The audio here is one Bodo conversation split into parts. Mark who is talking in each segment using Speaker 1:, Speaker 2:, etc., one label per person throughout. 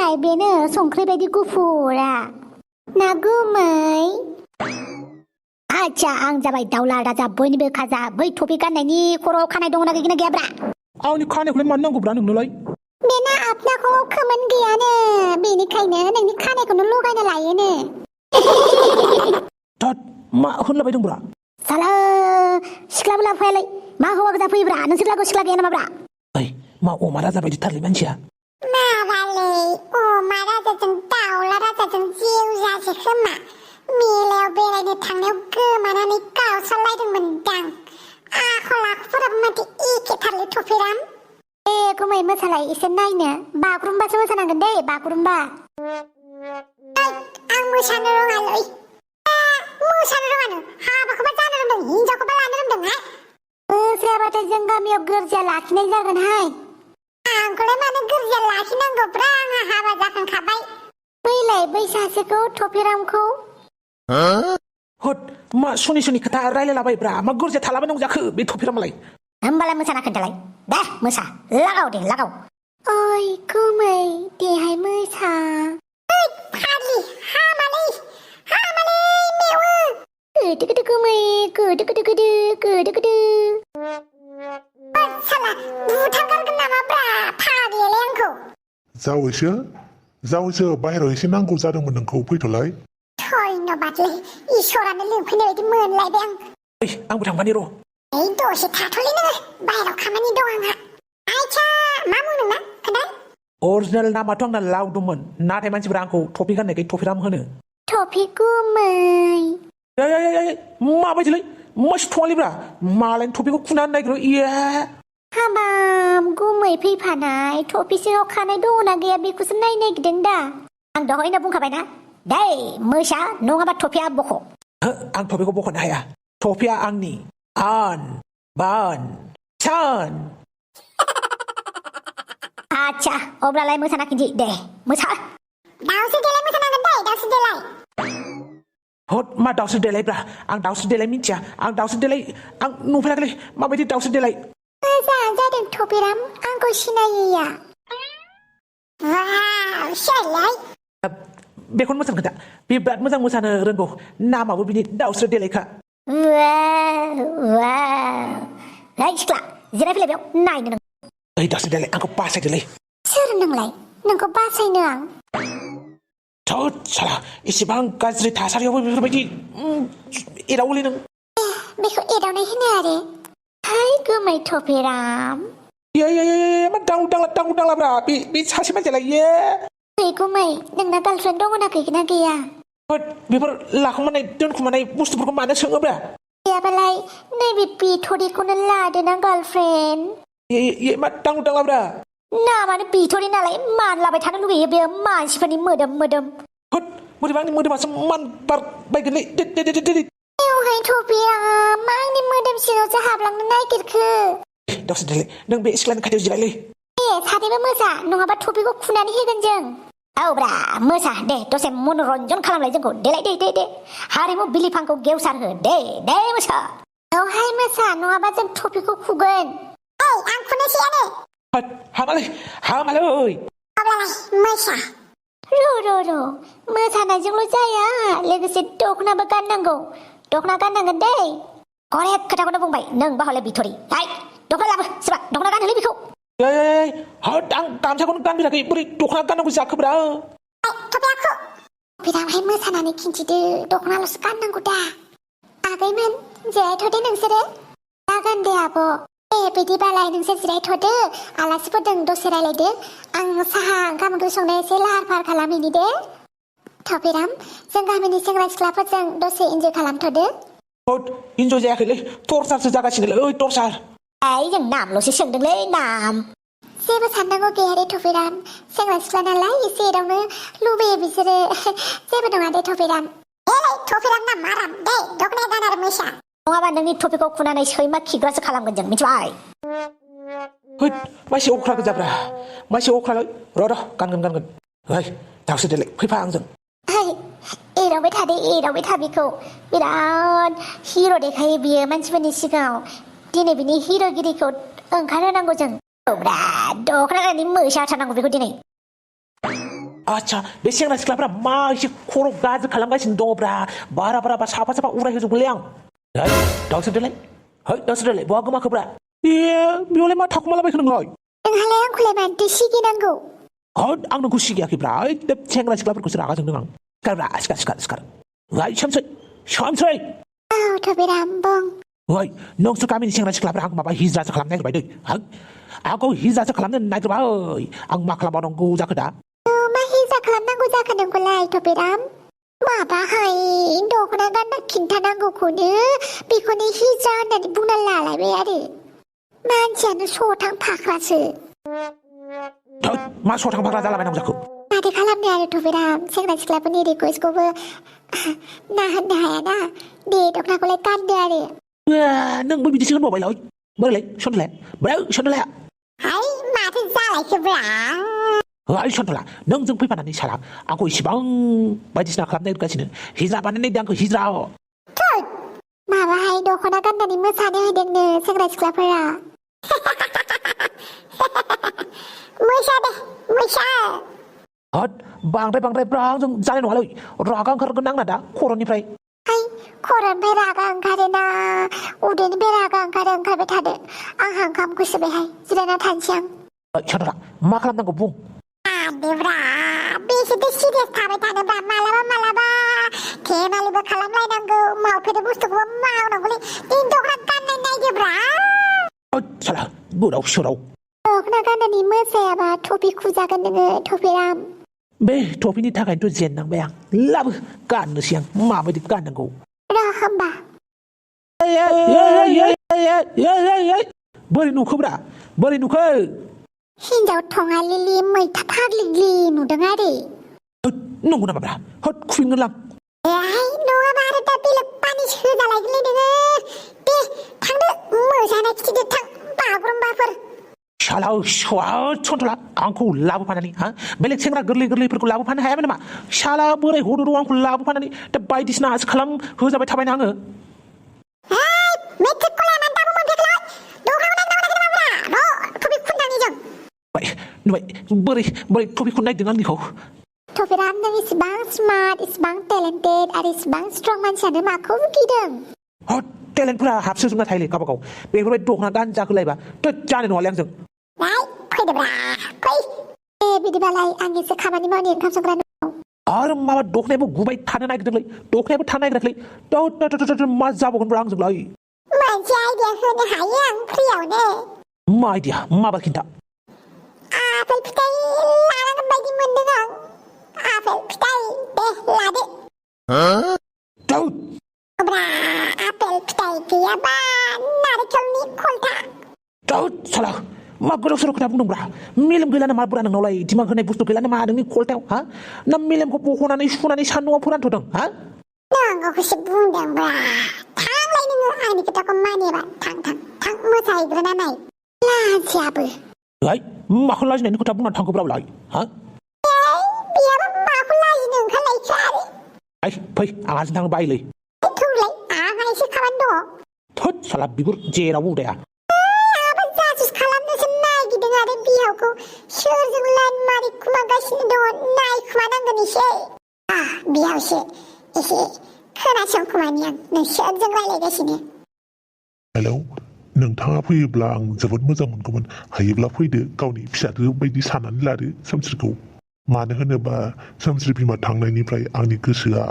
Speaker 1: बिलाइ बेनो संख्रि बायदि गुफुरा ना गुमै आच्छा आं जाबाय दाउला राजा बयनिबो खाजा बै टफि गाननायनि खर'आव खानाय दंना गैयाब्रा
Speaker 2: आंनि खानायखौलाय मानो नांगौब्रा नोंनोलाय
Speaker 1: बेना आपनाखौ खोमोन गैयानो बेनिखायनो नोंनि खानायखौनो लगायना लायोनो
Speaker 2: थोद मा होनलाबाय दंब्रा
Speaker 1: साला सिख्लाबो लाफायालै मा हौवा गोजा फैयोब्रा नोंसोर लागोआव सिख्ला गैया नामाब्रा
Speaker 2: ओइ मा अमा राजा बायदि थारलै मानसिया
Speaker 1: माबालै अमा राजाजों दाउला राजाजों जिउ जासै खोमा मेलायाव बेरायनो थांनायाव गोमानानै गावस्रालायदोंमोनदां आखल आखुफोराबो माथो एखेथारलै टफिराम ए गुमै मोसालाय एसे नायनो बागुरुम्बासो मोसानांगोन दे बागुरुम्बा आं मोसानो रोङालै मोसानो रोङानो हाबाखौबा जानो रोंदों हिनजावखौबा लानो रोंदोंहाय मोसायाबाथाय जों गामियाव गोरजिया लाखिनाय जागोनहाय आंखौलाय मानो गोरजिया लाखिनांगौब्रा आंहा हाबा जाखांखाबाय बैलाय बै सासेखौ टफिरामखौ
Speaker 2: होद मा सनि सनि खोथा रायलायलाबायब्रा मा गोरजिया थालाबायनांगौ जाखो बे टफिरामालाय
Speaker 1: होमबालाय मोसाना खोन्थालाय दे मोसा लागाव दे लागाव ओइ गुमै देहाय मोसा ओइ फाग्लि हामालै मेवो गोदो गोदो गुमै गोदो गोदो गोदो गोदो गोदो साला बुथारगारगोन नामाब्रा फाग्लियालाय आंखौ
Speaker 3: जावैसो बाहेरायाव एसे नांगौ जादोंमोन नोंखौ फैथ'लाय
Speaker 1: धन्यबादलै इसोरानो लिंफैनाय बायदि मोनलायबाय आं
Speaker 2: ओइ आंबो थांबानि र'
Speaker 1: ओइ दसे थाथ'लै नोङो बाहेरायाव खामानि दं आंहा आइचा मा बुंदों ना खोन्थाय
Speaker 2: अरिजिनेल नामाथ' आंना लावदंमोन नाथाय मानसिफोरा आंखौ टफि गाननायखाय टफिराम होनो
Speaker 1: टफि गुमै
Speaker 2: माबायदिलै मासि थङालिब्रा मालायनि टफिखौ खुना होनो नागिरो इया
Speaker 1: हाबाब गुमै फैफानाय टफि सिङाव खानाय दङना गैया बेखौसो नायनो नागिरदों दा आं दहायनो बुंखाबायना दे मोसा नङाबा टफिया बख'
Speaker 2: आं टफिखौ बख'नो हाया टफिया आंनि आन बान सान
Speaker 1: आच्छा अब्लालाय मोसाना खिन्थि दे मोसा दाउसो देलाय मोसानांगोन दे दाउसो देलाय
Speaker 2: हद मा दाउसो देलायब्रा आं दाउसो देलाय मिथिया आं दाउसो देलाय आं नुफेराखैलै माबायदि दाउसो देलाय
Speaker 1: मोजां जादों टफिराम आंखौ सिनायैया वाव सोरलाय
Speaker 2: बेखौनो मोसानो खोन्था बे बिराद मोजां मोसानो रोंगौ नामाबो बिनि दाउस्रि देलायखा
Speaker 1: वाव सिख्ला जिरायफैलाय बेयाव नायनो नों
Speaker 2: ओइ दाउस्रि देलाय आंखौ बासायदोलै
Speaker 1: सोर नोंलाय नोंखौ बासायनो आं
Speaker 2: थोद साला एसेबां गाज्रि थासारियावबो बेफोरबायदि एदावोलै नों
Speaker 1: बेखौ एदावनाय होनो आरो हाय गुमै टफिराम
Speaker 2: मा दांलाब्रा बे सासे मानसियालाय
Speaker 1: ओइ गुमै नोंना गार्लफ्रेन्ड दङना गैगोना गैया
Speaker 2: बेफोर लाखुमानाय दोनखुमानाय बुस्थुफोरखौ मानो सोङोब्रा
Speaker 1: गैयाबालाय नैबे बिथ'रिखौनो लादोना गार्लफ्रेन्ड
Speaker 2: मा दांलाब्रा
Speaker 1: नामानो बिथ'रि नालाय मानलाबाय थानो लुगैयो बेयो मानसिफोरनि मोदोम
Speaker 2: होद बोरैबा आंनि मोदोमासो मान बारबायगोनलै
Speaker 1: बेवहाय टफिराम आंनि मोदोम सिङावसो हाबलांनो नागिरखो
Speaker 2: दाउस्रि देलाय नों बे सिख्लानि खाथियाव जिरायलै
Speaker 1: सानैबो मोसा नङाबा टफिखौ खुनानै होगोन जों औब्रा मोसा दे दसे मनरन्जन खालामलाय जोंखौ देलाय दे हारिमु बिलिफांखौ गेवसार हो दे मोसा औहाय मोसा नङाबा जों टफिखौ खुगोन ओइ आं खुनोसैयानो
Speaker 2: हामालै
Speaker 1: अब्लालाय मोसा र' मोसानायजोंल' जाया लोगोसे दख'नाबो गाननांगौ दख'ना गाननांगोन दे करेक्ट खोथाखौनो बुंबाय नों बाहले बिथ'रि हाय दख'ना लाबो सोरबा दख'ना गानहोलै बेखौ
Speaker 2: होद आं गामसाखौनो गानफेराखै बोरै दख'ना गाननांगौ जाखोब्रा
Speaker 1: टफिरामहाय मोसानानै खिन्थिदो दख'नाल'सो गाननांगौ दा आगैमोन जिरायथ'दो नोंसोरो जागोन दे आब' बिदिबालाय नोंसोर जिरायथ'दो आलासिफोरजों दसे रायलायदो आं साहा ओंखाम ओंख्रि संनाय एसे लाहार फाहार खालामहैनि दे टफिराम जों गामिनि सेंग्रा सिख्लाफोरजों दसे इन्जय खालामथ'दो
Speaker 2: होद इन्जय जायाखैलै टर्चारसो जागासिनोलै टर्चार
Speaker 1: जों नामल'सो सोंदोंलै नाम जेबो साननांगौ गैया दे टफिराम सेंग्रा सिख्ला नालाय एसे एदावनो लुबैयो बिसोरो जेबो नङा दे टफिराम टफिराम ना माराम दे दख'नाया गान आरो मोसा नङाबा नोंनि टफिखौ खुनानै सैमा खिग्रासो खालामगोन जों मिथिबाय
Speaker 2: होद मासे अख्रा गोजाब्रा मासे अख्रालै र' गानगोन ओइ दाउस्रि देलाय फैफा आंजों
Speaker 1: एरावबाय था बेखौ बिराद हिर' देखायो बियो मानसिफोरनि सिगाङाव दिनै बिनि हिर'गिरिखौ ओंखारहोनांगौ जों दख'ना गाननानै मोसाथारनांगौ बेखौ दिनै
Speaker 2: 아차 내 생나 시클라브라 마시 코로 가즈 칼람가신 동어브라 바라바라바 사파사파 우라 해줘 볼래양 야 덕스들래 헐 덕스들래 뭐 하고 막 그브라 예 미올레마 타쿠말라바 그런 거
Speaker 1: 하려면 콜레만 드시기난고.
Speaker 2: 악는 그 시기야 그브라 내 생나 시클라브라 그스 나가 정능한 가브라 시카 와이 샴스
Speaker 1: 토비람봉.
Speaker 2: 와이 넉스 가민 생나 시클라브라 하고 마바 히즈라서 칼람내 그바 아고 히즈라서 칼람내 나이 그바 악마 칼람바는 거 자크다
Speaker 1: 마히자 칼람난고 자카는 골라이 토비람. 마바하이 인도코나간다 킨타난고 코느 비코니 히자나니 붕날라라 왜야리. 많지 않은 소탕 파크라스.
Speaker 2: 마 소탕 박라 잘라면 자꾸
Speaker 1: 나도 칼람네아를 토비람 생나 시클라브니 리코스코브 나한다하야나 네 독나골레 깐데아리.
Speaker 2: nâng bởi vì chứ nó bày lỗi bơi lấy xuân lẹ
Speaker 1: 아이 마트 잘라이크브라.
Speaker 2: 아이 xuân nâng dừng phải bàn này xả aku isi bang bayi sih nak kelam naik kasih hijrah bàn này diang ke hijrah
Speaker 1: 마바하이 도코나간다니 무사네 해댕네 생나 시클라브라. 무샤
Speaker 2: hot bang dừng jalan nol lagi ragang kerja nang nada koron ni pray
Speaker 1: 하이 코런 베라가 안가레나 우리는 베라가 안가레 안가베타데 앙한 감구스베 하이 지레나 탄시앙
Speaker 2: xuân mak kelam nang bung
Speaker 1: 안데브라 비시드 시리스 타베타는 바 말라바 개말리버 칼람라이난고 마우페드 부스트고 마우나고리 인도그란 깐나이데브라
Speaker 2: salah burau syurau
Speaker 1: 도코나간다니 무세야바 토비 쿠자간느그 토비람
Speaker 2: be topi ni takai tu jen nang bayang lab kan nu siang ma ba di kan nang go
Speaker 1: 라함바
Speaker 2: bơi nu khubra bơi nu khơi
Speaker 1: 흰자우 통알릴리 무이타팍릴리 누덩아리
Speaker 2: nunggu nama bra hot kuing ngelam
Speaker 1: 에이 노아 바르다 빌르 빠니 슈달라길리드그 비 탕드 무사나 키드 탕 바구름 바퍼
Speaker 2: shalau shwa chontola angku labu panani ha belek sengra gerli perku labu pan ha mana shala bore hodu angku labu panani te bai disna as khalam hoja bai thabai nang
Speaker 1: 에이 메트 콜라만 따보면 되겠라 노하우나 나오나 너 토비 쿤당이정
Speaker 2: bai bore topi kun nai dengan ni ko
Speaker 1: 토비람 능 이스방 스마트 이스방 탤런티드 아리 이스방 스트롱만 샤는 마콤 기등
Speaker 2: hot talent pura hapsu sunga thaile ka bakau be bore dok na dan ja khulai ba to jane no lang jeng
Speaker 1: 나이 퀴드브라 퀴 비디발라이 앙기스 카마니 머니 감성그라노
Speaker 2: ar ma dok ne bu gubai thana nai gdlai dok ne bu thana nai gdlai to ma ja bo kon brang jeng lai
Speaker 1: 만지 아이디어 흐니 하양 프리오네
Speaker 2: ma idea ma ba kinta
Speaker 1: 아펠 피타이 라라는 바이디 문드강 아펠 피타이 네 라데
Speaker 2: to
Speaker 1: 브라 아펠 피타이 기야바 나르켈니 콜타
Speaker 2: to salah ma gorok sorok na bung bra milim gila na ma buran nang nolai timang kene bustu gila na ma dang ni koltau ha na milim ko pokona ni shuna ni sanu puran to dang ha
Speaker 1: 너가 혹시 붕당 브라 탕라이는 거 아니 그따고 많이 해봐 탕 무사히 그러나 나이 라지아브
Speaker 2: ai ma kholaj ne ni ko tabuna thang ko bra lai ha
Speaker 1: 비야바 마kul라이는 칼라이 차리
Speaker 2: ai phai agas thang bai lai
Speaker 1: 툴라이 아가이 시카반도
Speaker 2: thot salah bigur jera bu da
Speaker 1: 아바자스 칼람노스 나이기 등아래 비하고 슈즈글란 마리 쿠마가시는 동안 나이 쿠만한 거니시 아 미하우시 이시 크나션 쿠만이양 너 슈즈글란 레가시네
Speaker 3: แล้วनोंथाङा फैयोब्ला आं जोबोद मोजां मोनगौमोन हायोब्ला फैदो गावनि फिसाजो बायदि साननानै लादो सोमस्रिखौ मानो होनोबा सोमस्रि बिमा थांनायनिफ्राय आंनि गोसोआ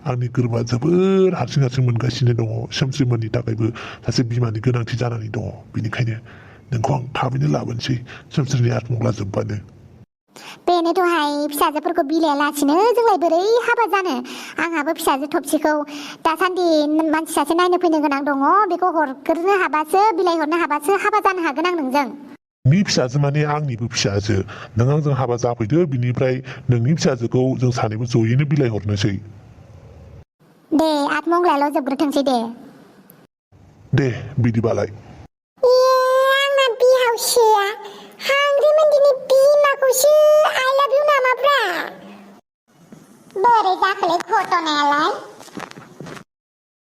Speaker 3: आंनि गोरबोआ जोबोद हारसिं मोनगासिनो दङ सोमस्रिमोननि थाखायबो सासे बिमानि गोनांथि जानानै दङ बेनिखायनो नोंखौ आं थाबैनो लाबोनोसै सोमस्रिनि आत्मंला जोबबानो
Speaker 1: बेनो दहाय फिसाजोफोरखौ बिलायालासिनो जोंलाय बोरै हाबा जानो आंहाबो फिसाजो थबसिखौ दासान्दि मानसि सासे नायनो फैनो गोनां दङ बेखौ हरग्रोनो हाबासो बिलाइहरनो हाबासो हाबा जानो हागोन आं नोंजों
Speaker 3: नि फिसाजो माने आंनिबो फिसाजो नों आंजों हाबा जाफैदो बिनिफ्राय नोंनि फिसाजोखौ जों सानैबो जयैनो बिलाइ हरनोसै
Speaker 1: दे आत्मंलायाल' जोबग्रोथोंसै
Speaker 3: दे बिदिबालाय
Speaker 1: आंना बिहावसोआ हांग्रिमोन दिनै बिमाखौसो आइ लाभ इउ नामाब्रा बोरै जाखोलै घटनायालाय